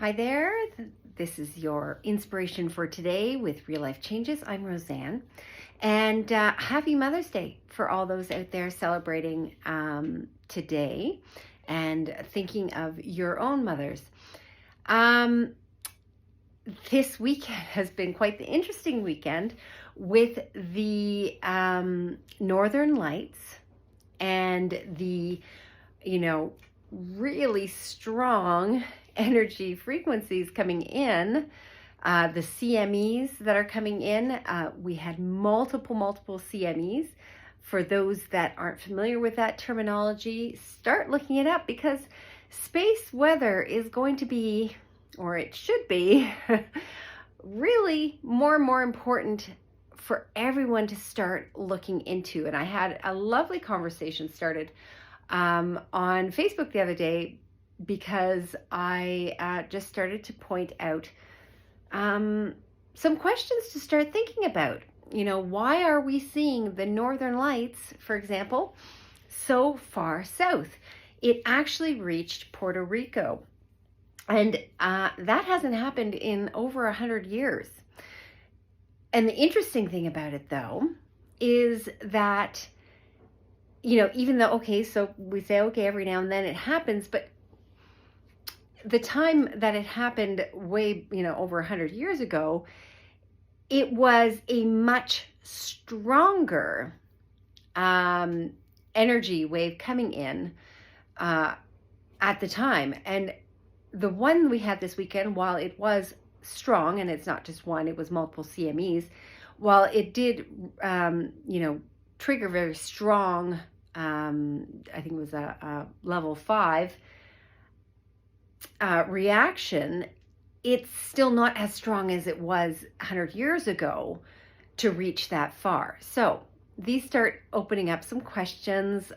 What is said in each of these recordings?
Hi there. This is your inspiration for today with Real Life Changes. I'm Roseanne. And happy Mother's Day for all those out there celebrating today and thinking of your own mothers. This weekend has been quite the interesting weekend with the Northern Lights and the, really strong energy frequencies coming in, the CMEs that are coming in. We had multiple CMEs. For those that aren't familiar with that terminology, start looking it up because space weather is going to be, or it should be, really more and more important for everyone to start looking into. And I had a lovely conversation started on Facebook the other day because I just started to point out some questions to start thinking about. Why are we seeing the Northern Lights, for example, so far south? It actually reached Puerto Rico, and that hasn't happened in over 100 years. And the interesting thing about it, though, is that, even though, so we say, every now and then it happens, but the time that it happened way, over 100 years ago, it was a much stronger energy wave coming in at the time. And the one we had this weekend, while it was strong, and it's not just one, it was multiple CMEs, while it did, trigger very strong, I think it was a level 5 reaction, it's still not as strong as it was 100 years ago to reach that far. So these start opening up some questions.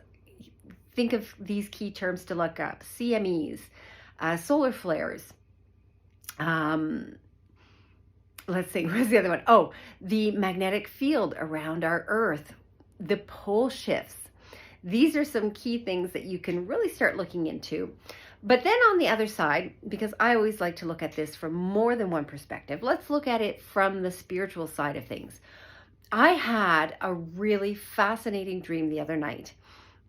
Think of these key terms to look up: CMEs, solar flares. Let's see, where's the other one? Oh, the magnetic field around our Earth, the pole shifts. These are some key things that you can really start looking into. But then on the other side, because I always like to look at this from more than one perspective, let's look at it from the spiritual side of things. I had a really fascinating dream the other night.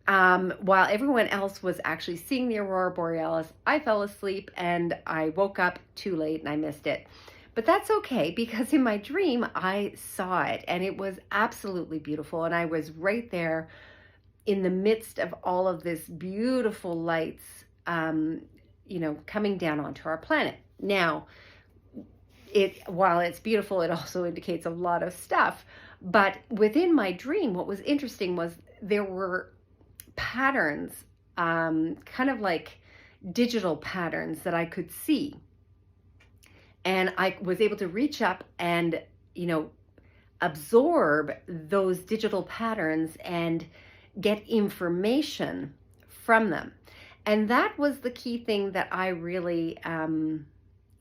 While everyone else was actually seeing the Aurora Borealis, I fell asleep and I woke up too late and I missed it. But that's okay, because in my dream, I saw it and it was absolutely beautiful. And I was right there in the midst of all of this beautiful lights, coming down onto our planet. Now, while it's beautiful, it also indicates a lot of stuff. But within my dream, what was interesting was there were patterns, kind of like digital patterns that I could see. And I was able to reach up and, absorb those digital patterns and get information from them. And that was the key thing that I really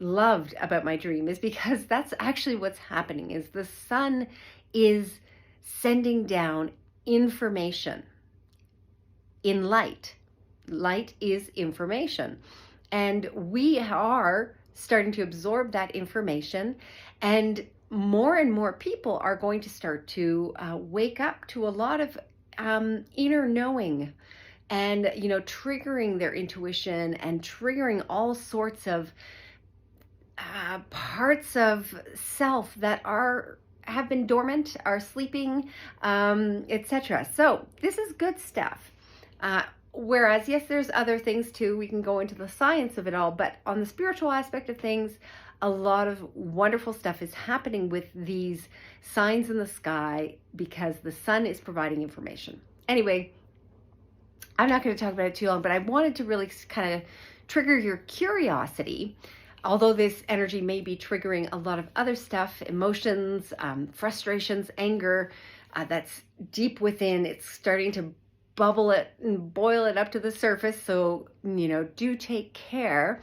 loved about my dream, is because that's actually what's happening, is the sun is sending down information in light. Light is information. And we are starting to absorb that information, and more people are going to start to wake up to a lot of inner knowing, and triggering their intuition and triggering all sorts of parts of self that have been dormant, are sleeping, etc. So this is good stuff. Whereas, yes, there's other things too. We can go into the science of it all, but on the spiritual aspect of things, a lot of wonderful stuff is happening with these signs in the sky because the sun is providing information. Anyway, I'm not going to talk about it too long, but I wanted to really kind of trigger your curiosity. Although this energy may be triggering a lot of other stuff, emotions, frustrations, anger, that's deep within, it's starting to bubble it and boil it up to the surface. So, do take care.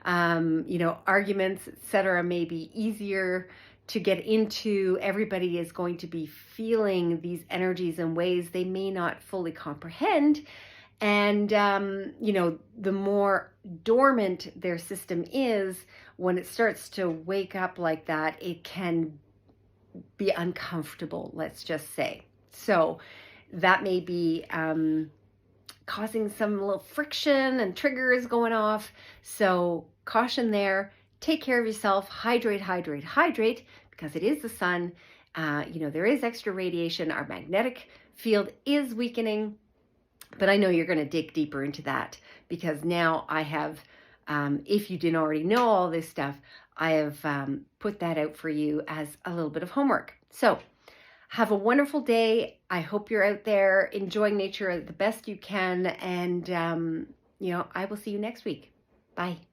Arguments, etc., may be easier to get into. Everybody is going to be feeling these energies in ways they may not fully comprehend. And, the more dormant their system is, when it starts to wake up like that, it can be uncomfortable, let's just say. So that may be causing some little friction and triggers going off. So caution there. Take care of yourself. Hydrate, hydrate, hydrate, because it is the sun. There is extra radiation. Our magnetic field is weakening. But I know you're going to dig deeper into that, because now I have, if you didn't already know all this stuff, I have put that out for you as a little bit of homework. So have a wonderful day. I hope you're out there enjoying nature the best you can. And, I will see you next week. Bye.